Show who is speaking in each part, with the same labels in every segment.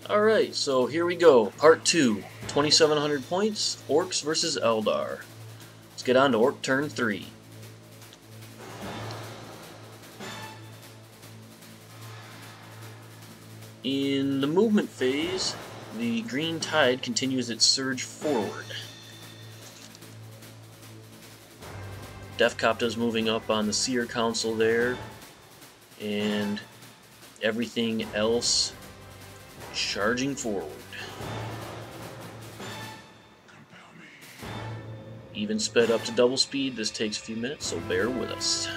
Speaker 1: Alright, so here we go. Part 2. 2700 points, Orks versus Eldar. Let's get on to Ork turn 3. In the movement phase, the green tide continues its surge forward. Defkopta's moving up on the Seer Council there, and everything else charging forward. Even sped up to double speed, this takes a few minutes, so bear with us.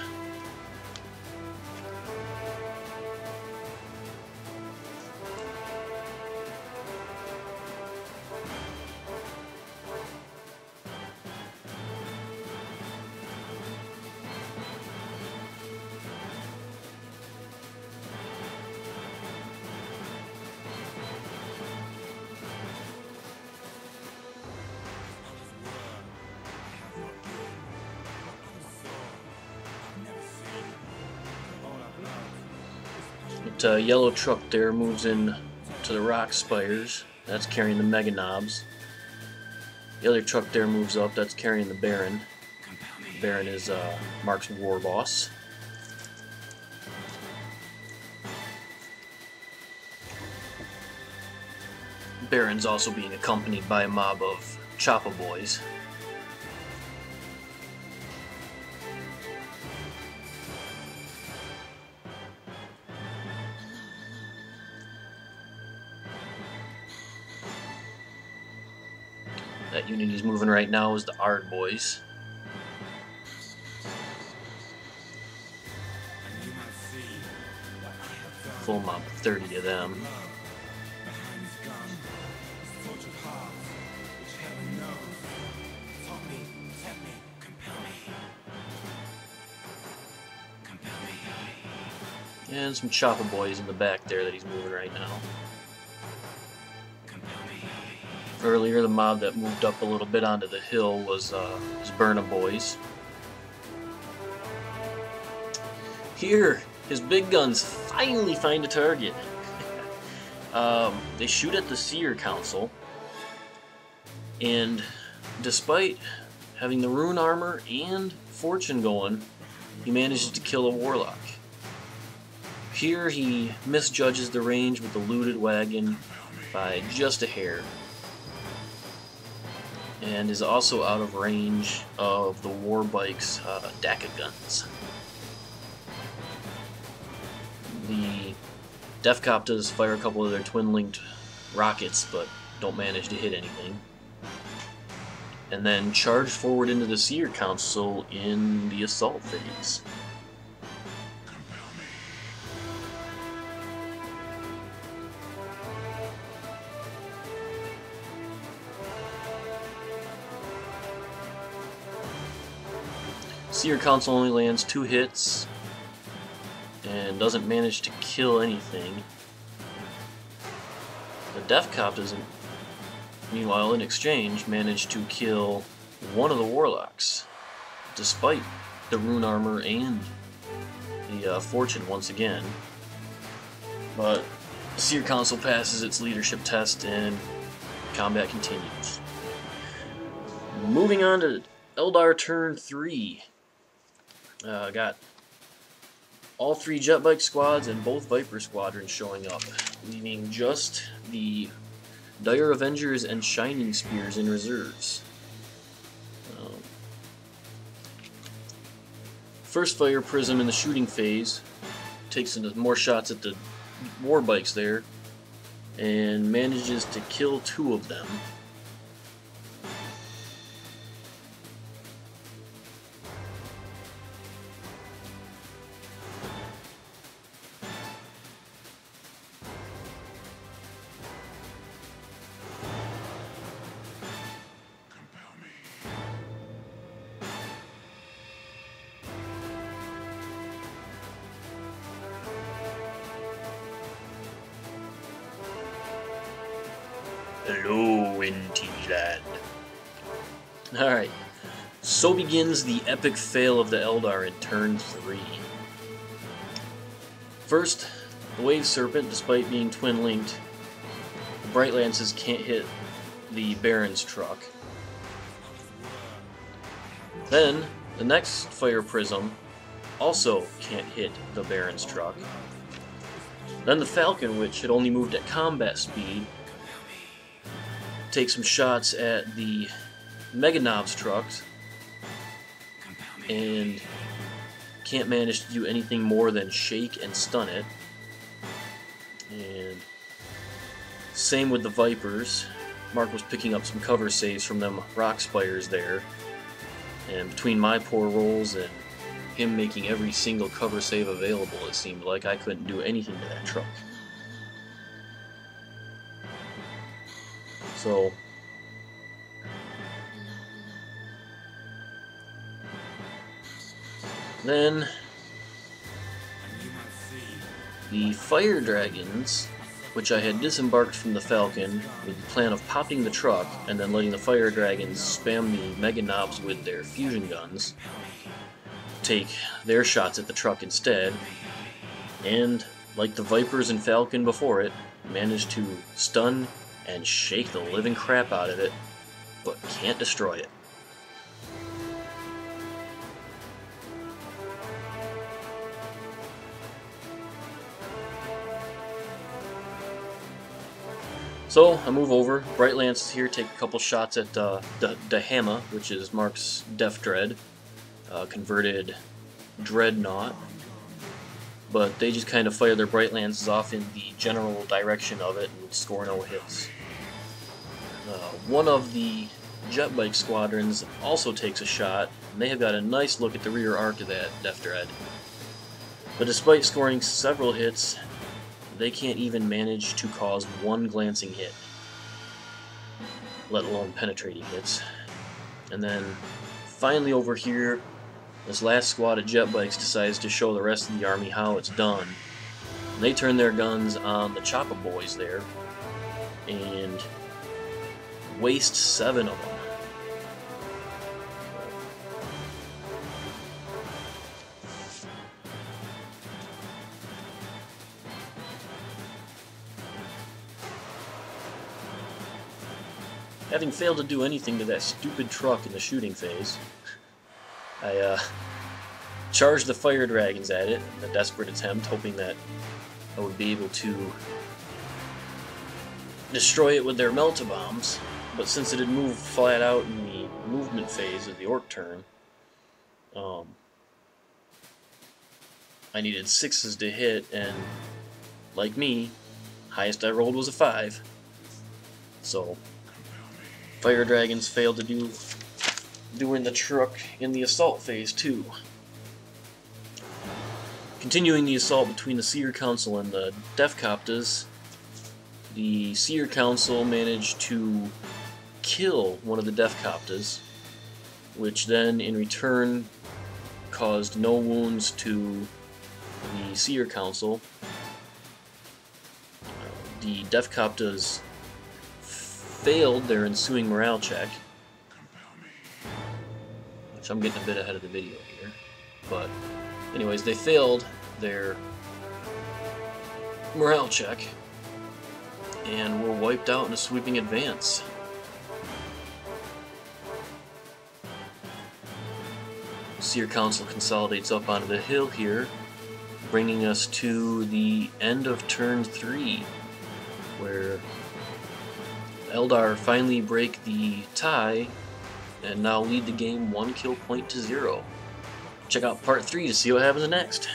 Speaker 1: That yellow truck there moves in to the rock spires. That's carrying the mega knobs. The other truck there moves up. That's carrying the Baron. The Baron is Mark's war boss. Baron's also being accompanied by a mob of Choppa boys. That unit he's moving right now is the Ard boys. Full mob of 30 of them. And some Choppa boys in the back there that he's moving right now. Earlier, the mob that moved up a little bit onto the hill was Burna boys. Here, his big guns finally find a target. They shoot at the Seer Council, and despite having the rune armor and fortune going, he manages to kill a warlock. Here, he misjudges the range with the looted wagon by just a hair, and is also out of range of the Warbike's Daka guns. The Defkoptas fire a couple of their twin-linked rockets, but don't manage to hit anything. And then charge forward into the Seer Council in the assault phase. Seer Council only lands 2 hits and doesn't manage to kill anything. The Defkoptas, meanwhile, in exchange, managed to kill one of the warlocks, despite the rune armor and the fortune once again. But the Seer Council passes its leadership test and combat continues. Moving on to Eldar turn 3. Got all 3 jet bike squads and both Viper squadrons showing up, leaving just the Dire Avengers and Shining Spears in reserves. First Fire Prism in the shooting phase takes into more shots at the war bikes there and manages to kill 2 of them. Hello, NT Land. Alright, so begins the epic fail of the Eldar in turn 3. First, the Wave Serpent, despite being twin-linked, Bright Lances can't hit the Baron's truck. Then, the next Fire Prism also can't hit the Baron's truck. Then the Falcon, which had only moved at combat speed, takes some shots at the Mega Knob's trucks and can't manage to do anything more than shake and stun it. And same with the Vipers. Mark was picking up some cover saves from them rock spires there, and between my poor rolls and him making every single cover save available, it seemed like I couldn't do anything to that truck. So then the Fire Dragons, which I had disembarked from the Falcon with the plan of popping the truck and then letting the Fire Dragons spam the Mega Knobs with their fusion guns, take their shots at the truck instead, and like the Vipers and Falcon before it, managed to stun and shake the living crap out of it, but can't destroy it. So I move over. Bright Lances here take a couple shots at the Hammer, which is Mark's Def Dread, converted Dreadnought, but they just kind of fire their Bright Lances off in the general direction of it and score no hits. One of the jet bike squadrons also takes a shot, and they have got a nice look at the rear arc of that Def Dread. But despite scoring several hits, they can't even manage to cause one glancing hit, let alone penetrating hits. And then finally over here, this last squad of jet bikes decides to show the rest of the army how it's done. And they turn their guns on the Choppa boys there and waste 7 of them. Having failed to do anything to that stupid truck in the shooting phase, I charged the Fire Dragons at it in a desperate attempt, hoping that I would be able to destroy it with their Melta-Bombs, but since it had moved flat out in the movement phase of the Ork turn, I needed 6s to hit, and like me, highest I rolled was a 5. So Fire Dragons failed to doing the truck in the assault phase too. Continuing the assault between the Seer Council and the Defcoptas, the Seer Council managed to kill one of the Defcoptas, which then in return caused no wounds to the Seer Council. The Defcoptas failed their ensuing morale check, which I'm getting a bit ahead of the video here, but anyways, they failed their morale check and were wiped out in a sweeping advance. Seer Council consolidates up onto the hill here, bringing us to the end of turn 3, where Eldar finally break the tie and now lead the game 1 kill point to 0. Check out part 3 to see what happens next.